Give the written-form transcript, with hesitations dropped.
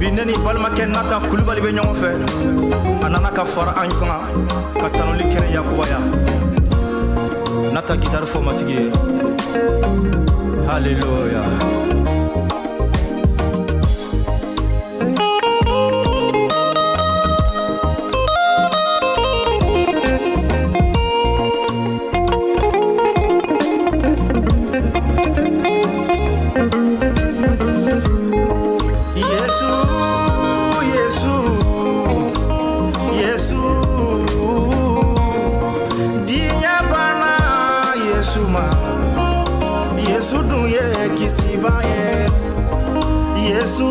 bineni balma ken nata kulubali be ɲɔgɔn fɛ anana ka fara an kunna ka tanoli kɛnɛ yakubaya nata guitare formatigi ye haleluya Yesu dun ye kisiba ye Yesu